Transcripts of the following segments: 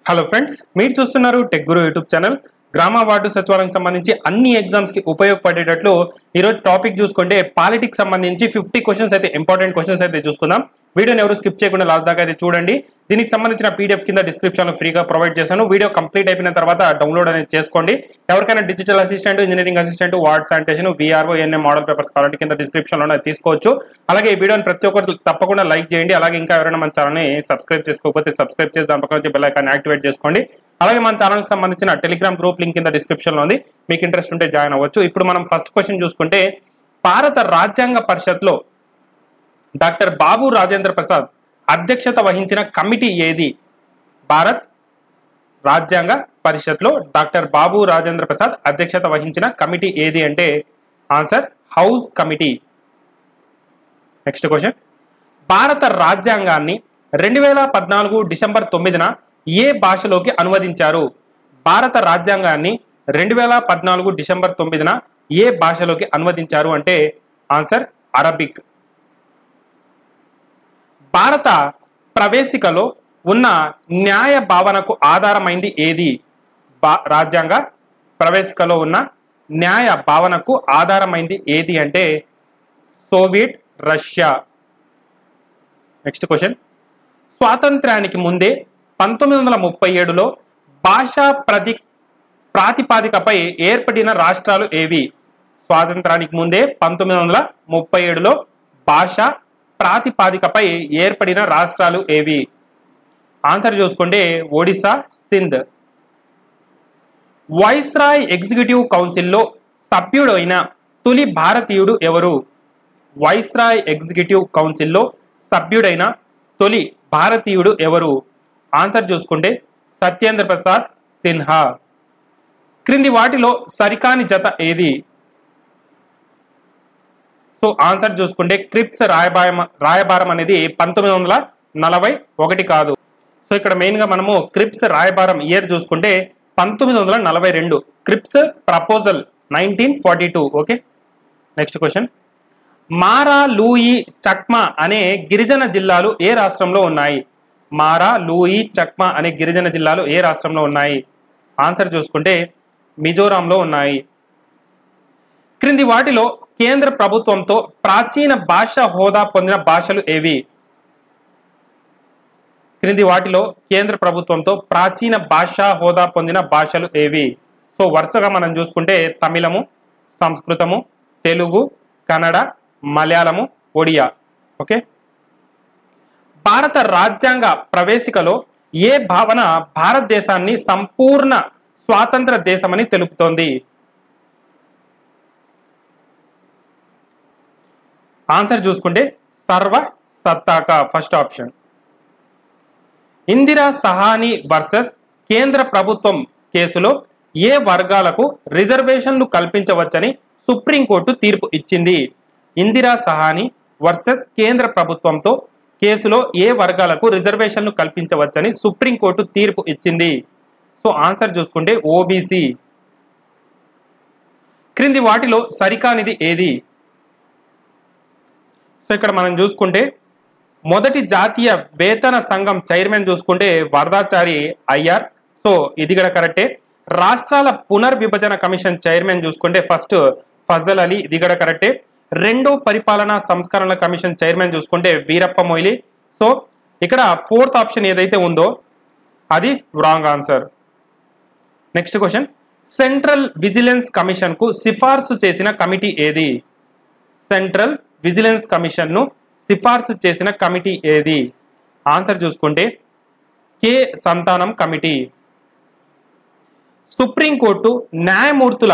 Hello friends, మీరు చూస్తున్నారు tech గురు YouTube channel. గ్రామ వార్డు సచివాలయం సంబంధించి అన్ని ఎగ్జామ్స్ కి ఉపయోగపడేటట్లు ఈరోజు టాపిక్ చూసుకుంటే పాలిటిక్స్ సంబంధించి 50 క్వశ్చన్స్ అయితే ఇంపార్టెంట్ క్వశ్చన్స్ అయితే చూసుకుందాం. వీడియోని ఎవరు స్కిప్ చేయకుండా లాస్ట్ దాకా అయితే చూడండి. దీనికి సంబంధించిన పీడిఎఫ్ కింద డిస్క్రిప్షన్ లో ఫ్రీగా ప్రొవైడ్ చేశాను. వీడియో కంప్లీట్ అయిపోయిన తర్వాత డౌన్లోడ్ అనేది చేసుకోండి. ఎవరికైనా digital assistant, engineering assistant, ward sanitation, VRO, NM model papers కావాలంటే కింద డిస్క్రిప్షన్ లో తీసుకోవచ్చు. అలాగే ఈ వీడియోని ప్రతి ఒక్కరు తప్పకుండా లైక్ చేయండి. అలాగే ఇంకా ఎవరైనా మన ఛానల్ ని సబ్స్క్రైబ్ చేసుకోకపోతే సబ్స్క్రైబ్ చేసి దాని పక్కన బెల్ ఐకాన్ యాక్టివేట్ చేసుకోండి. అలాగే మన ఛానల్ కి సంబంధించిన టెలిగ్రామ్ గ్రూప్ లింక్ కింద డిస్క్రిప్షన్ లో ఉంది. మీకు ఇంట్రెస్ట్ ఉంటే జాయిన్ అవ్వచ్చు. ఇప్పుడు మనం ఫస్ట్ క్వశ్చన్ చూసుకుంటే, భారత రాజ్యాంగ పరిషత్ లో డాక్టర్ బాబు రాజేంద్ర ప్రసాద్ అధ్యక్షత వహించిన కమిటీ ఏది? భారత్ రాజ్యాంగ పరిషత్ లో డాక్టర్ బాబు రాజేంద్ర ప్రసాద్ అధ్యక్షత వహించిన కమిటీ ఏది అంటే answer house committee. Next question, భారత రాజ్యాంగాన్ని 2014 డిసెంబర్ 9న ఏ భాషలోకి అనువదించారు? భారత రాజ్యాంగాన్ని 2014 డిసెంబర్ 9న ఏ భాషలోకి అనువదించారు అంటే ఆన్సర్ అరబిక్. భారత ప్రవేశికలో ఉన్న న్యాయ భావనకు ఆధారమైంది ఏది? రాజ్యాంగ ప్రవేశికలో ఉన్న న్యాయ భావనకు ఆధారమైంది ఏది అంటే సోవియట్ రష్యా. నెక్స్ట్ క్వశ్చన్, స్వాతంత్ర్యానికి ముందే 1937లో భాషా ప్రాతిపాదికపై ఏర్పడిన రాష్ట్రాలు ఏవి? స్వాతంత్రానికి ముందే 1937లో భాషా ప్రాతిపాదికపై ఏర్పడిన రాష్ట్రాలు ఏవి? ఆన్సర్ చూసుకుంటే ఒడిశా, సింధ్. వైస్రాయ్ ఎగ్జిక్యూటివ్ కౌన్సిల్లో సభ్యుడైన తొలి భారతీయుడు ఎవరు? వైస్రాయ్ ఎగ్జిక్యూటివ్ కౌన్సిల్లో సభ్యుడైన తొలి భారతీయుడు ఎవరు? ఆన్సర్ చూసుకుంటే సత్యేంద్ర ప్రసాద్ సిన్హా. క్రింది వాటిలో సరికాని జత ఏది? సో ఆన్సర్ చూసుకుంటే క్రిప్స్ రాయబారం అనేది 1941 కాదు. సో ఇక్కడ మెయిన్ గా మనము క్రిప్స్ రాయబారం ఇయర్ చూసుకుంటే 1942. Cripps proposal 1942. Okay, next question, Mara, Lai, Chakma అనే గిరిజన జిల్లాలు ఏ రాష్ట్రంలో ఉన్నాయి? మారా, లూయి, చక్మా అనే గిరిజన జిల్లాలు ఏ రాష్ట్రంలో ఉన్నాయి? ఆన్సర్ చూసుకుంటే మిజోరాంలో ఉన్నాయి. క్రింది వాటిలో కేంద్ర ప్రభుత్వంతో ప్రాచీన భాష హోదా పొందిన భాషలు ఏవి? క్రింది వాటిలో కేంద్ర ప్రభుత్వంతో ప్రాచీన భాషా హోదా పొందిన భాషలు ఏవి? సో వరుసగా మనం చూసుకుంటే తమిళము, సంస్కృతము, తెలుగు, కన్నడ, మలయాళము, ఒడియా. ఓకే, భారత రాజ్యాంగ ప్రవేశికలో ఏ భావన భారతదేశాన్ని సంపూర్ణ స్వాతంత్ర దేశమని తెలుపుతోంది? ఆన్సర్ చూసుకుంటే సర్వ సత్తాక, first option. Indira Sawhney versus కేంద్ర ప్రభుత్వం కేసులో ఏ వర్గాలకు రిజర్వేషన్లు కల్పించవచ్చని సుప్రీంకోర్టు తీర్పు ఇచ్చింది? ఇందిరా సహాని వర్సెస్ కేంద్ర ప్రభుత్వంతో కేసులో ఏ వర్గాలకు రిజర్వేషన్లు కల్పించవచ్చని సుప్రీంకోర్టు తీర్పు ఇచ్చింది? సో ఆన్సర్ చూసుకుంటే ఓబీసీ. క్రింది వాటిలో సరికానిది ఏది? సో ఇక్కడ మనం చూసుకుంటే మొదటి జాతీయ వేతన సంఘం చైర్మన్ చూసుకుంటే వరదాచారి అయ్యార్. సో ఇది కూడా కరెక్టే. రాష్ట్రాల పునర్విభజన కమిషన్ చైర్మన్ చూసుకుంటే ఫస్ట్ ఫజల్ అలీ, ఇది కూడా కరెక్టే. రెండో పరిపాలనా సంస్కరణల కమిషన్ చైర్మన్ చూసుకుంటే వీరప్ప మొయిలీ. సో ఇక్కడ ఫోర్త్ ఆప్షన్ ఏదైతే ఉందో అది wrong answer. Next question, central vigilance commission కు సిఫార్సు చేసిన కమిటీ ఏది? సెంట్రల్ విజిలెన్స్ కమిషన్ ను సిఫార్సు చేసిన కమిటీ ఏది? ఆన్సర్ చూసుకుంటే కే సంతానం కమిటీ. సుప్రీంకోర్టు న్యాయమూర్తుల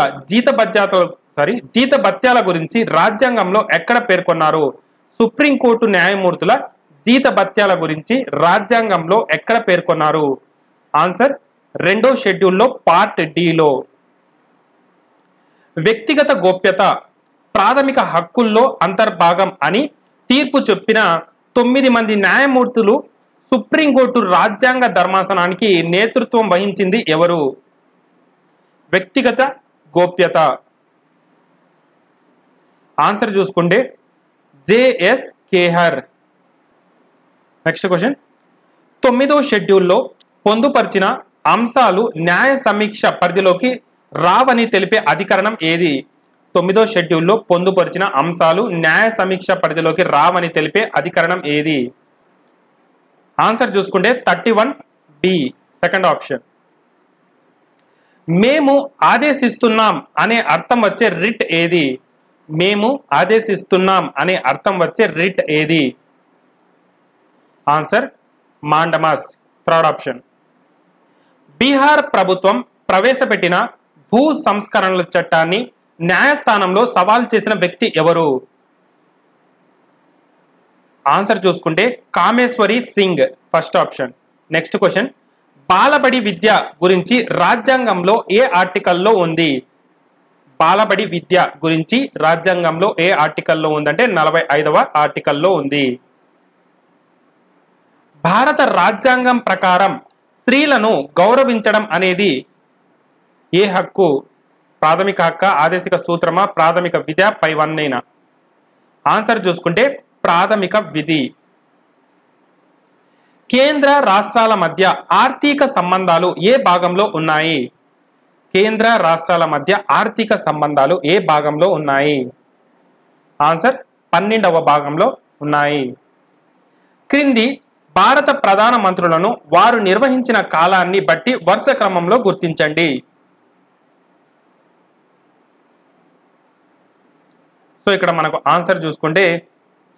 జీతభత్యాల గురించి రాజ్యాంగంలో ఎక్కడ పేర్కొన్నారు? సుప్రీంకోర్టు న్యాయమూర్తుల జీతభత్యాల గురించి రాజ్యాంగంలో ఎక్కడ పేర్కొన్నారు? ఆన్సర్ రెండో షెడ్యూల్లో పార్ట్ డిలో. వ్యక్తిగత గోప్యత ప్రాథమిక హక్కుల్లో అంతర్భాగం అని తీర్పు చెప్పిన 9 మంది న్యాయమూర్తులు సుప్రీంకోర్టు రాజ్యాంగ ధర్మాసనానికి నేతృత్వం వహించింది ఎవరు? వ్యక్తిగత గోప్యత. ఆన్సర్ చూసుకుంటే జేఎస్ కేహర్. నెక్స్ట్ క్వశ్చన్, 9వ షెడ్యూల్లో పొందుపరిచిన అంశాలు న్యాయ సమీక్ష పరిధిలోకి రావని తెలిపే అధికరణం ఏది? 9వ షెడ్యూల్లో పొందుపరిచిన అంశాలు న్యాయ సమీక్ష పరిధిలోకి రావని తెలిపే అధికరణం ఏది? ఆన్సర్ చూసుకుంటే 31B సెకండ్ ఆప్షన్. మేము ఆదేశిస్తున్నాం అనే అర్థం వచ్చే రిట్ ఏది? మేము ఆదేశిస్తున్నాం అనే అర్థం వచ్చే రిట్ ఏది? Answer mandamus third option. Bihar ప్రభుత్వం ప్రవేశపెట్టిన భూ సంస్కరణల చట్టాన్ని న్యాయస్థానంలో సవాల్ చేసిన వ్యక్తి ఎవరు? ఆన్సర్ చూసుకుంటే Kameshwari Singh first option. Next question, బాలబడి విద్య గురించి రాజ్యాంగంలో ఏ ఆర్టికల్లో ఉంది? బాలబడి విద్య గురించి రాజ్యాంగంలో ఏ ఆర్టికల్లో ఉందంటే 45వ ఆర్టికల్లో ఉంది. భారత రాజ్యాంగం ప్రకారం స్త్రీలను గౌరవించడం అనేది ఏ హక్కు? ప్రాథమిక హక్క, ఆదేశిక సూత్రమా, ప్రాథమిక విధి, పైవన్నైనా? ఆన్సర్ చూసుకుంటే ప్రాథమిక విధి. కేంద్ర రాష్ట్రాల మధ్య ఆర్థిక సంబంధాలు ఏ భాగంలో ఉన్నాయి? కేంద్ర రాష్ట్రాల మధ్య ఆర్థిక సంబంధాలు ఏ భాగంలో ఉన్నాయి? ఆన్సర్ 12వ భాగంలో ఉన్నాయి. క్రింది భారత ప్రధాన మంత్రులను వారు నిర్వహించిన కాలాన్ని బట్టి వరుస క్రమంలో గుర్తించండి. సో ఇక్కడ మనకు ఆన్సర్ చూసుకుంటే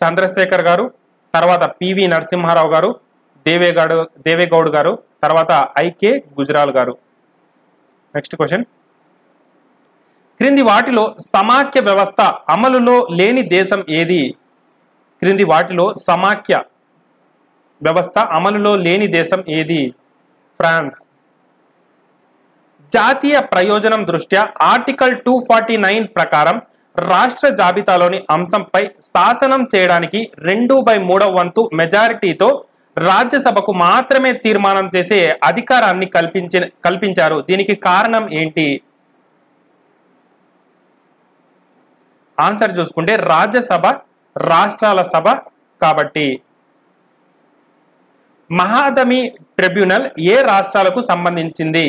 చంద్రశేఖర్ గారు, తర్వాత పివి నరసింహారావు గారు, దేవేగౌడ్ గారు, తర్వాత ఐకే గుజరాల్ గారు. నెక్స్ట్ క్వశ్చన్, క్రింది వాటిలో సమాఖ్య వ్యవస్థ అమలులో లేని దేశం ఏది? క్రింది వాటిలో సమాఖ్య వ్యవస్థ అమలులో లేని దేశం ఏది? ఫ్రాన్స్. జాతీయ ప్రయోజనం దృష్ట్యా ఆర్టికల్ 249 ప్రకారం రాష్ట్ర జాబితాలోని అంశంపై శాసనం చేయడానికి 2/3 వంతు మెజారిటీతో రాజ్యసభకు మాత్రమే తీర్మానం చేసే అధికారాన్ని కల్పించారు. దీనికి కారణం ఏంటి? ఆన్సర్ చూసుకుంటే రాజ్యసభ రాష్ట్రాల సభ కాబట్టి. మహాదమి ట్రిబ్యునల్ ఏ రాష్ట్రాలకు సంబంధించింది?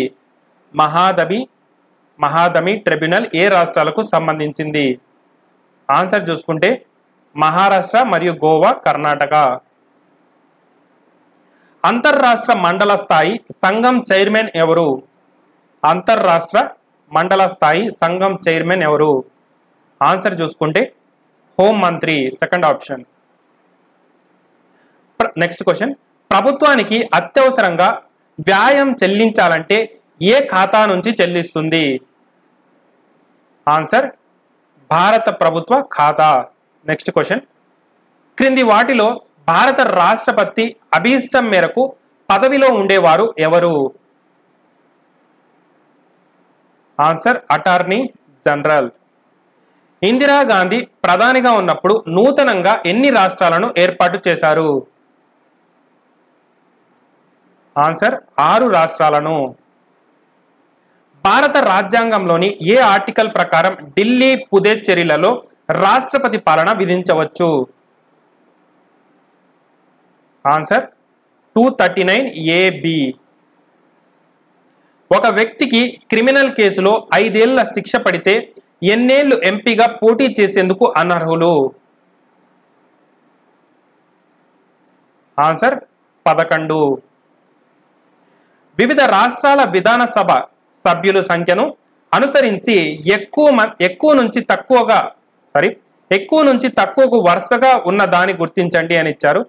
మహాదమి ట్రిబ్యునల్ ఏ రాష్ట్రాలకు సంబంధించింది? ఆన్సర్ చూసుకుంటే మహారాష్ట్ర మరియు గోవా, కర్ణాటక. అంతర్రాష్ట్ర మండల స్థాయి సంఘం చైర్మన్ ఎవరు? అంతర్రాష్ట్ర మండల స్థాయి సంఘం చైర్మన్ ఎవరు? ఆన్సర్ చూసుకుంటే హోం మంత్రి సెకండ్ ఆప్షన్. నెక్స్ట్ క్వశ్చన్, ప్రభుత్వానికి అత్యవసరంగా వ్యాయం చెల్లించాలంటే ఏ ఖాతా నుంచి చెల్లిస్తుంది? ఆన్సర్ భారత ప్రభుత్వ ఖాతా. నెక్స్ట్ క్వశ్చన్, క్రింది వాటిలో భారత రాష్ట్రపతి అభీష్టం మేరకు పదవిలో ఉండేవారు ఎవరు? Answer attorney general. ఇందిరాగాంధీ ప్రధానిగా ఉన్నప్పుడు నూతనంగా ఎన్ని రాష్ట్రాలను ఏర్పాటు చేశారు? ఆన్సర్ 6 రాష్ట్రాలను. భారత రాజ్యాంగంలోని ఏ ఆర్టికల్ ప్రకారం ఢిల్లీ, పుదుచ్చేరిలలో రాష్ట్రపతి పాలన విధించవచ్చు? Answer 239AB. ఒక వ్యక్తికి క్రిమినల్ కేసులో 5 ఏళ్ల శిక్ష పడితే ఎన్నేళ్లు ఎంపీగా పోటీ చేసేందుకు అనర్హులు? ఆన్సర్ 11. వివిధ రాష్ట్రాల విధానసభ సభ్యుల సంఖ్యను అనుసరించి ఎక్కువ నుంచి తక్కువకు వరుసగా ఉన్న దాన్ని గుర్తించండి అని ఇచ్చారు.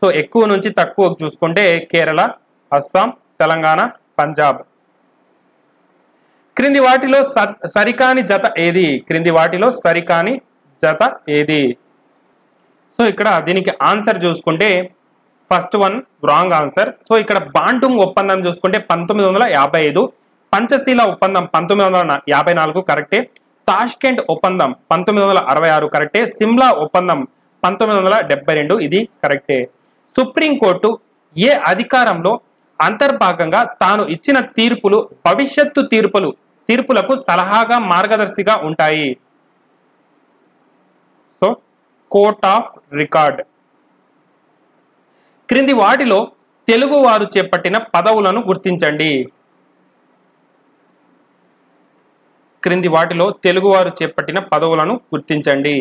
సో ఎక్కువ నుంచి తక్కువ చూసుకుంటే కేరళ, అస్సాం, తెలంగాణ, పంజాబ్. క్రింది వాటిలో సరికాని జత ఏది? క్రింది వాటిలో సరికాని జత ఏది? సో ఇక్కడ దీనికి ఆన్సర్ చూసుకుంటే first one wrong answer. So ఇక్కడ బాండుంగ్ ఒప్పందం చూసుకుంటే 1955, పంచశీల ఒప్పందం 1954 కరెక్టే, తాష్కెంట్ ఒప్పందం 1966 కరెక్టే, సిమ్లా ఒప్పందం 1972 ఇది కరెక్టే. సుప్రీంకోర్టు ఏ అధికారంలో అంతర్భాగంగా తాను ఇచ్చిన తీర్పులు భవిష్యత్తు తీర్పులకు సలహాగా మార్గదర్శిగా ఉంటాయి? So court of record. క్రింది వాటిలో తెలుగు వారు చేపట్టిన పదవులను గుర్తించండి. క్రింది వాటిలో తెలుగు వారు చేపట్టిన పదవులను గుర్తించండి.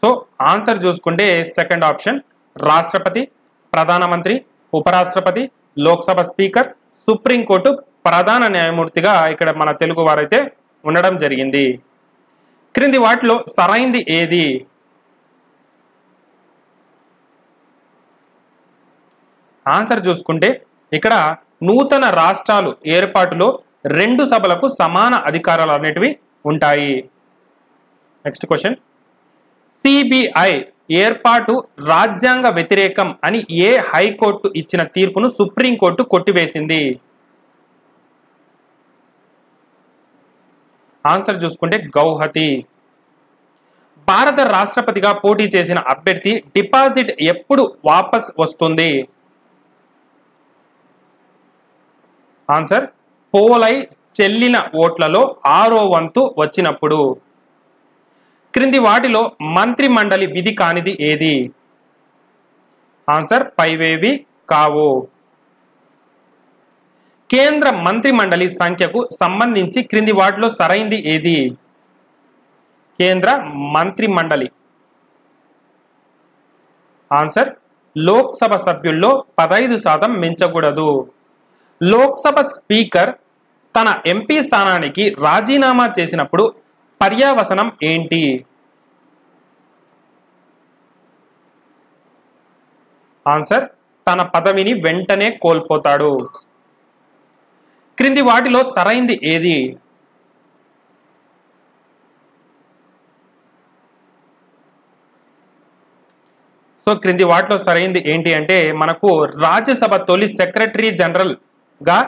సో ఆన్సర్ చూసుకుంటే సెకండ్ ఆప్షన్ రాష్ట్రపతి, ప్రధానమంత్రి, ఉపరాష్ట్రపతి, లోక్సభ స్పీకర్, సుప్రీంకోర్టు ప్రధాన న్యాయమూర్తిగా ఇక్కడ మన తెలుగు వారైతే ఉండడం జరిగింది. క్రింది వాటిలో సరైంది ఏది? ఆన్సర్ చూసుకుంటే ఇక్కడ నూతన రాష్ట్రాలు ఏర్పాటులో 2 సభలకు సమాన అధికారాలు అనేటివి ఉంటాయి. నెక్స్ట్ క్వశ్చన్, సిబిఐ ఏర్పాటు రాజ్యాంగ వ్యతిరేకం అని ఏ హైకోర్టు ఇచ్చిన తీర్పును సుప్రీంకోర్టు కొట్టివేసింది? ఆన్సర్ చూసుకుంటే గౌహతి. భారత రాష్ట్రపతిగా పోటీ చేసిన అభ్యర్థి డిపాజిట్ ఎప్పుడు వాపస్ వస్తుంది? ఆన్సర్ పోలై చెల్లిన ఓట్లలో 6వ వంతు వచ్చినప్పుడు. క్రింది వాటిలో మంత్రి మండలి విధి కానిది ఏది? ఆన్సర్ పైవేవి కావు. కేంద్ర మంత్రి మండలి సంఖ్యకు సంబంధించి క్రింది వాటిలో సరైంది ఏది? కేంద్ర మంత్రి మండలి. ఆన్సర్ లోక్సభ సభ్యుల్లో 15% మించకూడదు. లోక్సభ స్పీకర్ తన ఎంపీ స్థానానికి రాజీనామా చేసినప్పుడు పర్యవసనం ఏంటి? ఆన్సర్ తన పదవిని వెంటనే కోల్పోతాడు. క్రింది వాటిలో సరైంది ఏది? సో క్రింది వాటిలో సరైంది ఏంటి అంటే మనకు రాజ్యసభ తొలి సెక్రటరీ జనరల్ గా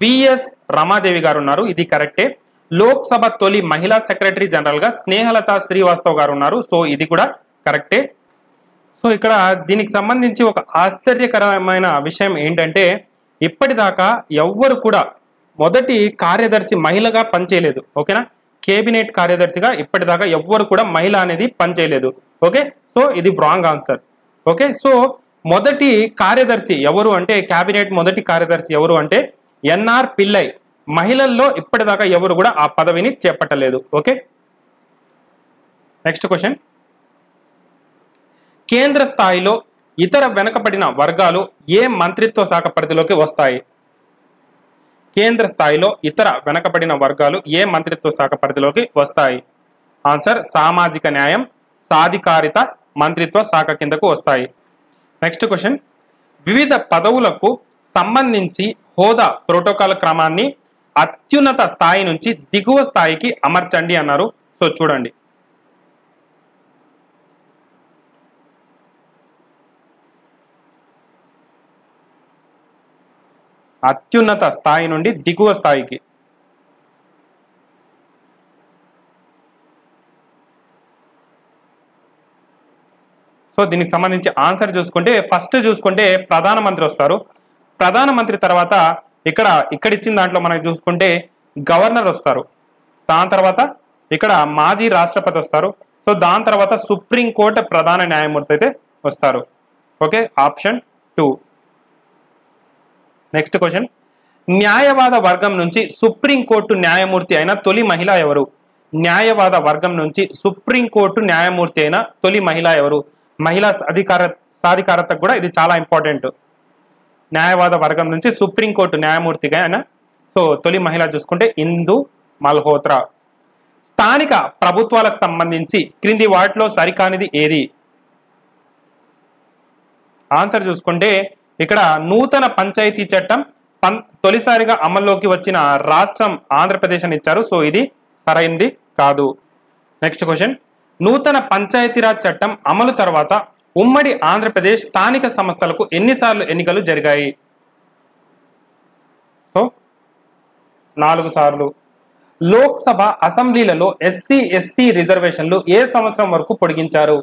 విఎస్ రమాదేవి గారు ఉన్నారు, ఇది కరెక్టే. లోక్సభ తొలి మహిళా సెక్రటరీ జనరల్ గా స్నేహలత శ్రీవాస్తవ్ గారు ఉన్నారు, సో ఇది కూడా కరెక్టే. సో ఇక్కడ దీనికి సంబంధించి ఒక ఆశ్చర్యకరమైన విషయం ఏంటంటే ఇప్పటిదాకా ఎవ్వరు కూడా మొదటి కార్యదర్శి మహిళగా పనిచేయలేదు. ఓకేనా, కేబినెట్ కార్యదర్శిగా ఇప్పటిదాకా ఎవ్వరు కూడా మహిళ అనేది పనిచేయలేదు. ఓకే, సో ఇది రాంగ్ ఆన్సర్. ఓకే, సో మొదటి కార్యదర్శి ఎవరు అంటే కేబినెట్ మొదటి కార్యదర్శి ఎవరు అంటే ఎన్ఆర్ పిల్లై. మహిళల్లో ఇప్పటిదాకా ఎవరు కూడా ఆ పదవిని చేపట్టలేదు. ఓకే, నెక్స్ట్ క్వశ్చన్, కేంద్ర స్థాయిలో ఇతర వెనుకబడిన వర్గాలు ఏ మంత్రిత్వ శాఖ పరిధిలోకి వస్తాయి? కేంద్ర స్థాయిలో ఇతర వెనుకబడిన వర్గాలు ఏ మంత్రిత్వ శాఖ పరిధిలోకి వస్తాయి? ఆన్సర్ సామాజిక న్యాయం, సాధికారిత మంత్రిత్వ శాఖ కిందకు వస్తాయి. నెక్స్ట్ క్వశ్చన్, వివిధ పదవులకు సంబంధించి హోదా ప్రోటోకాల్ క్రమాన్ని అత్యున్నత స్థాయి నుంచి దిగువ స్థాయికి అమర్చండి అన్నారు. సో చూడండి, అత్యున్నత స్థాయి నుండి దిగువ స్థాయికి. సో దీనికి సంబంధించి ఆన్సర్ చూసుకుంటే ఫస్ట్ చూసుకుంటే ప్రధానమంత్రి వస్తారు. ప్రధానమంత్రి తర్వాత ఇక్కడ ఇచ్చిన దాంట్లో మనకి చూసుకుంటే గవర్నర్ వస్తారు. దాని తర్వాత ఇక్కడ మాజీ రాష్ట్రపతి వస్తారు. సో దాని తర్వాత సుప్రీంకోర్టు ప్రధాన న్యాయమూర్తి అయితే వస్తారు. Okay, option 2. నెక్స్ట్ క్వశ్చన్, న్యాయవాద వర్గం నుంచి సుప్రీంకోర్టు న్యాయమూర్తి అయిన తొలి మహిళ ఎవరు? న్యాయవాద వర్గం నుంచి సుప్రీంకోర్టు న్యాయమూర్తి అయిన తొలి మహిళ ఎవరు? మహిళా సాధికారతకు కూడా ఇది చాలా ఇంపార్టెంట్. న్యాయవాద వర్గం నుంచి సుప్రీంకోర్టు న్యాయమూర్తిగా అయిన సో తొలి మహిళ చూసుకుంటే ఇందు మల్హోత్రా. స్థానిక ప్రభుత్వాలకు సంబంధించి క్రింది వాటిలో సరికానిది ఏది? ఆన్సర్ చూసుకుంటే ఇక్కడ నూతన పంచాయతీ చట్టం తొలిసారిగా అమల్లోకి వచ్చిన రాష్ట్రం ఆంధ్రప్రదేశ్ అని ఇచ్చారు. సో ఇది సరైనది కాదు. నెక్స్ట్ క్వశ్చన్, నూతన పంచాయతీరాజ్ చట్టం అమలు తర్వాత ఉమ్మడి ఆంధ్రప్రదేశ్ స్థానిక సంస్థలకు ఎన్నిసార్లు ఎన్నికలు జరిగాయి? సో 4 సార్లు. లోక్సభ అసెంబ్లీలలో ఎస్సీ ఎస్టీ రిజర్వేషన్లు ఏ సంవత్సరం వరకు పొడిగించారు?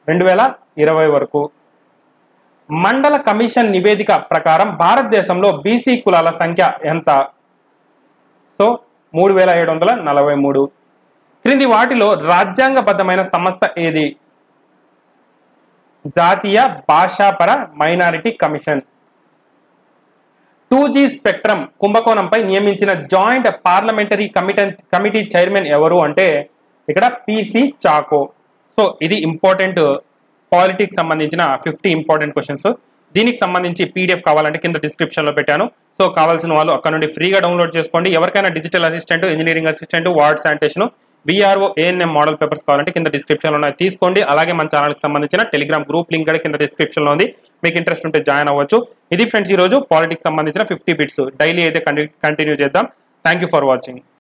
2020 వరకు. మండల కమిషన్ నివేదిక ప్రకారం భారతదేశంలో బీసీ కులాల సంఖ్య ఎంత? సో 3743. క్రింది వాటిలో రాజ్యాంగబద్ధమైన సంస్థ ఏది? జాతీయ భాషాపర మైనారిటీ కమిషన్. 2G స్పెక్ట్రమ్ కుంభకోణంపై నియమించిన జాయింట్ పార్లమెంటరీ కమిటీ చైర్మన్ ఎవరు అంటే ఇక్కడ పిసి చాకో. సో ఇది ఇంపార్టెంట్ పాలిటిక్స్ సంబంధించిన 50 ఇంపార్టెంట్ క్వశ్చన్స్. దీనికి సంబంధించి పీడిఎఫ్ కావాలంటే కింద డిస్క్రిప్షన్ లో పెట్టాను. సో కావాల్సిన వాళ్ళు అక్కడ నుండి ఫ్రీగా డౌన్లోడ్ చేసుకోండి. ఎవరికైనా digital assistant, engineering assistant, ward sanitation, VRO, ANM model papers కావాలంటే కింద డిస్క్రిప్షన్ లో తీసుకోండి. అలాగే మన ఛానల్కి సంబంధించిన టెలిగ్రామ్ గ్రూప్ లింక్ కూడా కింద డిస్క్రిప్షన్ లో ఉంది. మీకు ఇంట్రెస్ట్ ఉంటే జాయిన్ అవ్వచ్చు. ఇది ఫ్రెండ్స్ ఈ రోజు పాలిటిక్స్ సంబంధించిన 50 బిట్స్. డైలీ అయితే కంటిన్యూ చేద్దాం. Thank you for watching.